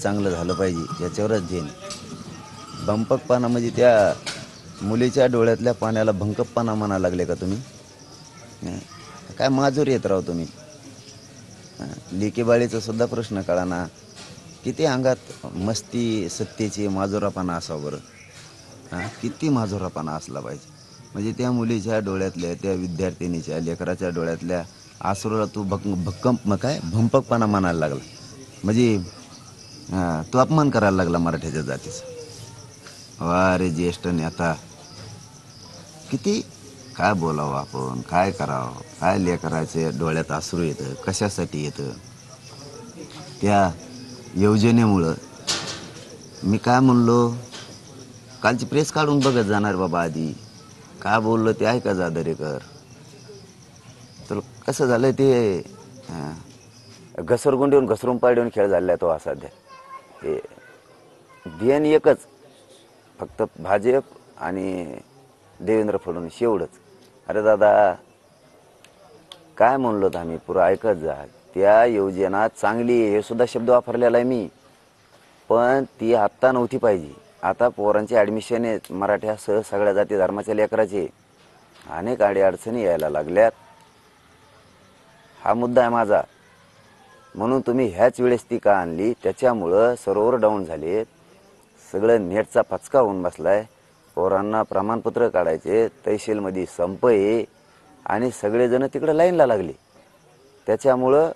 चांगलं झालं पाहिजे याच्यावरच देईन. भंपकपणा म्हणजे त्या मुलीच्या डोळ्यातल्या पाण्याला भंकपपणा म्हणा लागले का तुम्ही? हं. काय माजूर येत राव तुम्ही. लेकीबाळीचा सुद्धा प्रश्न कळा ना. किती अंगात मस्ती सत्तेची माजुरापणा असावं बरं. किती माजुरापणा असला पाहिजे. म्हणजे त्या मुलीच्या डोळ्यातल्या त्या विद्यार्थिनीच्या लेकराच्या डोळ्यातल्या आसरूला तू भक्कम काय भंपकपणा म्हणायला लागला. म्हणजे तू अपमान करायला लागला मराठ्याच्या जातीचा. वा रे ज्येष्ठ नेता. किती काय बोलावं आपण, काय करावं, काय लेकराच्या डोळ्यात अश्रू येतं, कशासाठी येतं. त्या योजनेमुळं मी काय म्हणलो, कालची प्रेस काढून बघत जाणार बाबा आधी. काय बोललो ते ऐका जा दरेकर. तर कसं झालं ते घसरगुंडीहून घसरून पाडून खेळ झालेला आहे तो हा सध्या. ते ध्येय एकच, फक्त भाजप आणि देवेंद्र फडणवीस एवढंच. अरे दादा काय म्हणलो तर आम्ही पुरं ऐकत जा. त्या योजना चांगली हे सुद्धा शब्द वापरलेला आहे मी, पण ती आत्ता नव्हती पाहिजे. आता पोरांचे ॲडमिशन आहेत मराठ्यासह सगळ्या जाती धर्माच्या लेकराचे. अनेक अडीअडचणी यायला लागल्यात. हा मुद्दा आहे माझा. म्हणून तुम्ही ह्याच वेळेस ती का आणली? त्याच्यामुळं सर्व्हर डाऊन झालेत, सगळं नेटचा पचका होऊन बसलाय. पोरांना प्रमाणपत्र काढायचे, तहसीलमध्ये संप आहे आणि सगळेजण तिकडे लाईनला लागले. त्याच्यामुळं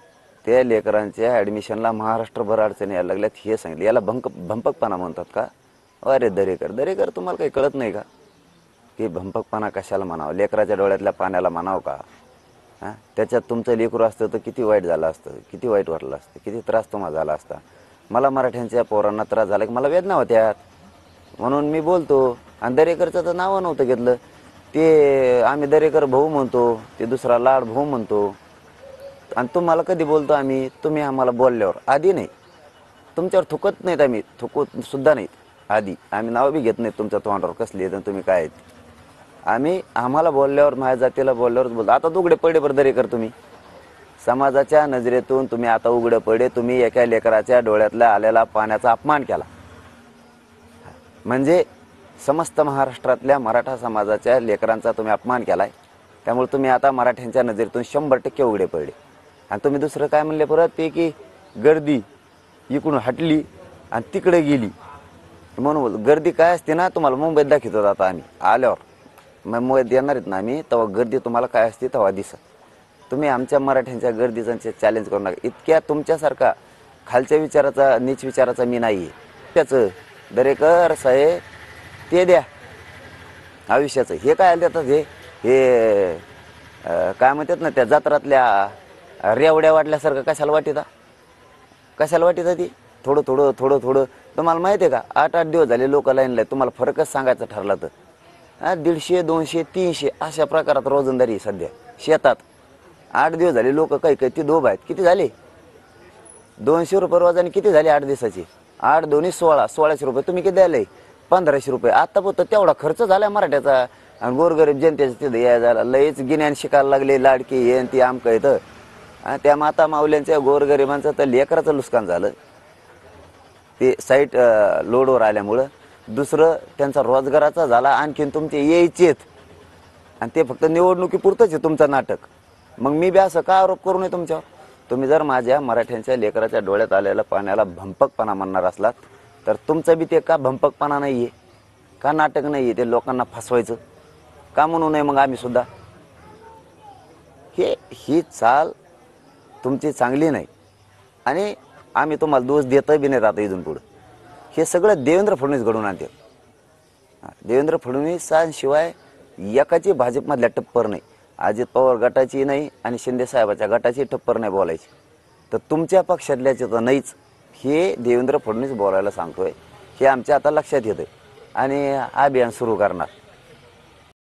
त्या लेकरांच्या ॲडमिशनला महाराष्ट्रभर अडचणी यायला लागल्यात. हे सांगितलं. याला भंपकपणा म्हणतात का? अरे दरेकर तुम्हाला काही कळत नाही का की भंपकपणा कशाला म्हणावं? लेकराच्या डोळ्यातल्या पाण्याला म्हणावं का? त्याच्यात तुमचं लेकरू असतं तर किती वाईट झालं असतं, किती वाईट वाटलं असतं, किती त्रास तुम्हाला झाला असता. मला मराठ्यांच्या पोरांना त्रास झाला की मला वेदना होत्यात, म्हणून मी बोलतो. आणि दरेकरचं तर नावं नव्हतं घेतलं. ते आम्ही दरेकर भाऊ म्हणतो, ते दुसरा लाड भाऊ म्हणतो. आणि तुम्हाला कधी बोलतो आम्ही? तुम्ही आम्हाला बोलल्यावर, आधी नाही. तुमच्यावर थुकत नाहीत आम्ही, थुकत सुद्धा नाहीत आधी. आम्ही नाव बी घेत नाहीत तुमच्या तोंडावर कसली आहेत तुम्ही काय आहेत. आम्ही आम्हाला बोलल्यावर, माझ्या जातीला बोलल्यावरच बोलतो. आता उघडे पडे बरं दरेकर तुम्ही. समाजाच्या नजरेतून तुम्ही आता उघडे पडे. तुम्ही एका लेकराच्या डोळ्यातल्या आलेला पाण्याचा अपमान केला, म्हणजे समस्त महाराष्ट्रातल्या मराठा समाजाच्या लेकरांचा तुम्ही अपमान केला आहे. त्यामुळे तुम्ही आता मराठ्यांच्या नजरेतून 100% उघडे पडले. आणि तुम्ही दुसरं काय म्हणले परत ते की गर्दी इकडून हटली आणि तिकडे गेली म्हणून. गर्दी काय असते ना तुम्हाला मुंबईत दाखवतो आता आम्ही आल्यावर. मुंबईत येणार आहेत ना आम्ही, तेव्हा गर्दी तुम्हाला काय असते तेव्हा दिसत. तुम्ही आमच्या मराठ्यांच्या गर्दीचं चॅलेंज करू नका. इतक्या तुमच्यासारखा खालच्या विचाराचा, नीच विचाराचा मी नाही आहे. त्याचं दरेकर साहेब ते द्या आयुष्याचं. हे काय देतात हे काय म्हणतात ना, त्या जत्रातल्या रेवड्या वाटल्यासारखं कशाला वाटिता? कशाला वाटिता ती? थोडं थोडं थोडं थोडं. तुम्हाला माहिती आहे का, 8-8 दिवस झाले लोक लाईनला आहेत. तुम्हाला फरकच सांगायचा ठरला तर 150, 200, 300 अशा प्रकारात रोजंदारी सध्या शेतात. 8 दिवस झाले लोक काही ती दोब आहेत. किती झाले? 200 रुपये रोजाने किती झाले 8 दिवसाचे? 8 दोन्ही 1600 रुपये. तुम्ही किती द्यायला? 1500 रुपये. आता फक्त तेवढा खर्च झाला मराठ्याचा. आणि गोरगरीब जनतेचं तिथं यायला जायला लयच गिन्यान शिकायला लागले. लाडकी हे ती आमकं येतं. त्या माता माऊल्यांच्या गोरगरिबांचं तर लेकराचं नुकसान झालं ते साईट लोडवर आल्यामुळं. दुसरं त्यांचा रोजगाराचा झाला. आणखीन तुमचे यायचेत आणि ते फक्त निवडणुकीपुरतंच आहे तुमचं नाटक. मग मी बी असं का आरोप करू नये तुमच्यावर? तुम्ही जर माझ्या मराठ्यांच्या लेकराच्या डोळ्यात आलेल्या पाण्याला भंपकपणा म्हणणार असलात तर तुमचं बी ते का भंपकपणा नाही आहे का, नाटक नाही आहे ते लोकांना फसवायचं का म्हणू नये मग आम्ही सुद्धा? ही चाल तुमची चांगली नाही आणि आम्ही तुम्हाला दोष देतं बी नाही आता इथून पुढं. हे सगळं देवेंद्र फडणवीस घडून आणते. देवेंद्र फडणवीसांशिवाय एकाची भाजपमधल्या टप्पर नाही. अजित पवार गटाची नाही आणि शिंदे साहेबाच्या गटाची टप्पर नाही बोलायची. तर तुमच्या पक्षातल्याचे तर नाहीच. हे देवेंद्र फडणवीस बोलायला सांगतोय, हे आमच्या आता लक्षात येतं आणि अभियान सुरू करणार.